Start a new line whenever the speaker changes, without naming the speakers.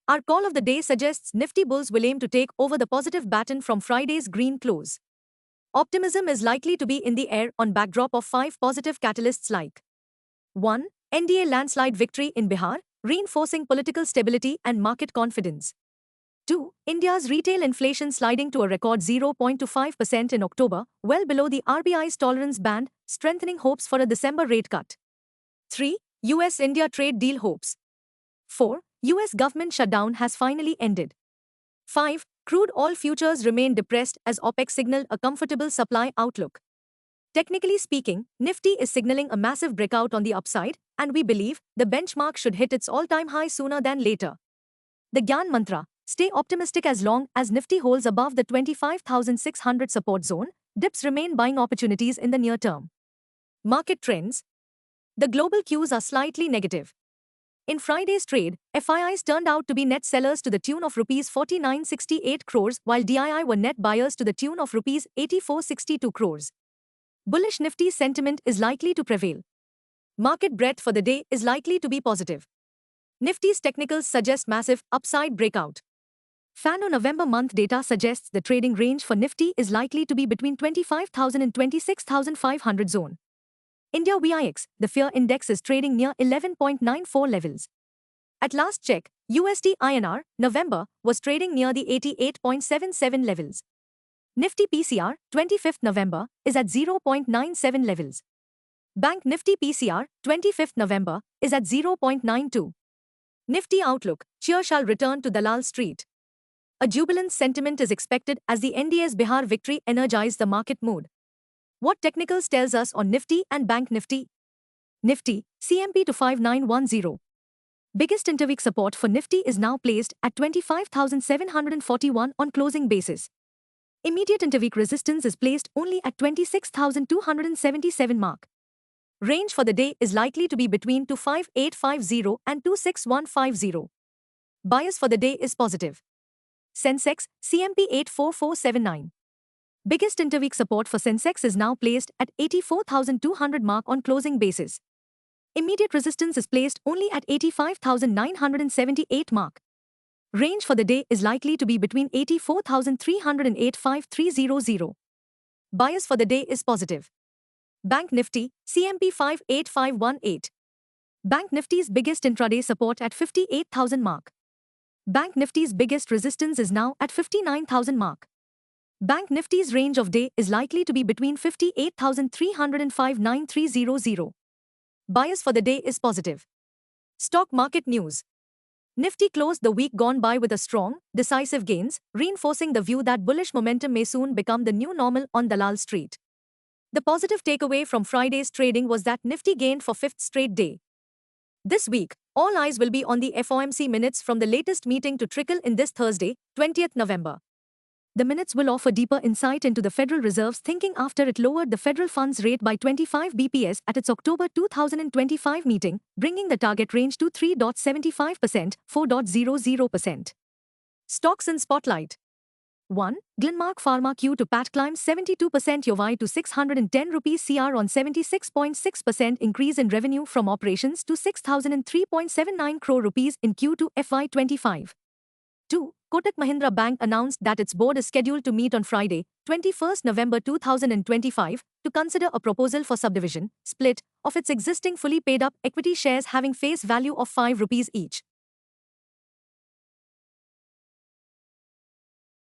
Our call of the day suggests Nifty bulls will aim to take over the positive baton from Friday's green close. Optimism is likely to be in the air on backdrop of 5 positive catalysts like 1. NDA landslide victory in Bihar, reinforcing political stability and market confidence. 2. India's retail inflation sliding to a record 0.25% in October, well below the RBI's tolerance band, strengthening hopes for a December rate cut. 3. US-India trade deal hopes. 4. US government shutdown has finally ended. 5. Crude oil futures remain depressed as OPEC signaled a comfortable supply outlook. Technically speaking, Nifty is signaling a massive breakout on the upside, and we believe the benchmark should hit its all-time high sooner than later. The Gyan Mantra: stay optimistic as long as Nifty holds above the 25,600 support zone. Dips remain buying opportunities in the near term. Market trends. The global cues are slightly negative. In Friday's trade, FIIs turned out to be net sellers to the tune of Rs 4968 crores, while DII were net buyers to the tune of Rs 8462 crores. Bullish Nifty sentiment is likely to prevail. Market breadth for the day is likely to be positive. Nifty's technicals suggest massive upside breakout. FANO November month data suggests the trading range for Nifty is likely to be between 25,000 and 26,500 zone. India VIX, the fear index is trading near 11.94 levels. At last check, USD INR, November, was trading near the 88.77 levels. Nifty PCR, 25th November, is at 0.97 levels. Bank Nifty PCR, 25th November, is at 0.92. Nifty outlook: cheer shall return to Dalal Street. A jubilant sentiment is expected as the NDA's Bihar victory energized the market mood. What technicals tells us on Nifty and Bank Nifty? Nifty, CMP to 5910. Biggest interweek support for Nifty is now placed at 25,741 on closing basis. Immediate interweek resistance is placed only at 26,277 mark. Range for the day is likely to be between 25850 and 26150. Bias for the day is positive. Sensex, CMP 84479. Biggest interweek support for Sensex is now placed at 84,200 mark on closing basis. Immediate resistance is placed only at 85,978 mark. Range for the day is likely to be between 84,300 and 85,300. Bias for the day is positive. Bank Nifty, CMP 58518. Bank Nifty's biggest intraday support at 58,000 mark. Bank Nifty's biggest resistance is now at 59,000 mark. Bank Nifty's range of day is likely to be between 58,300 and 59,300. Bias for the day is positive. Stock market news. Nifty closed the week gone by with a strong, decisive gains, reinforcing the view that bullish momentum may soon become the new normal on Dalal Street. The positive takeaway from Friday's trading was that Nifty gained for 5th straight day. This week, all eyes will be on the FOMC minutes from the latest meeting to trickle in this Thursday, 20th November. The minutes will offer deeper insight into the Federal Reserve's thinking after it lowered the federal funds rate by 25 bps at its October 2025 meeting, bringing the target range to 3.75%, 4.00%. Stocks in spotlight. 1. Glenmark Pharma Q to PAT climbs 72% YoY to 610 rupees CR on 76.6% increase in revenue from operations to 6,003.79 crore rupees in Q2 FY25. 2. Kotak Mahindra Bank announced that its board is scheduled to meet on Friday, 21st November 2025, to consider a proposal for subdivision, split, of its existing fully paid-up equity shares having face value of 5 rupees each.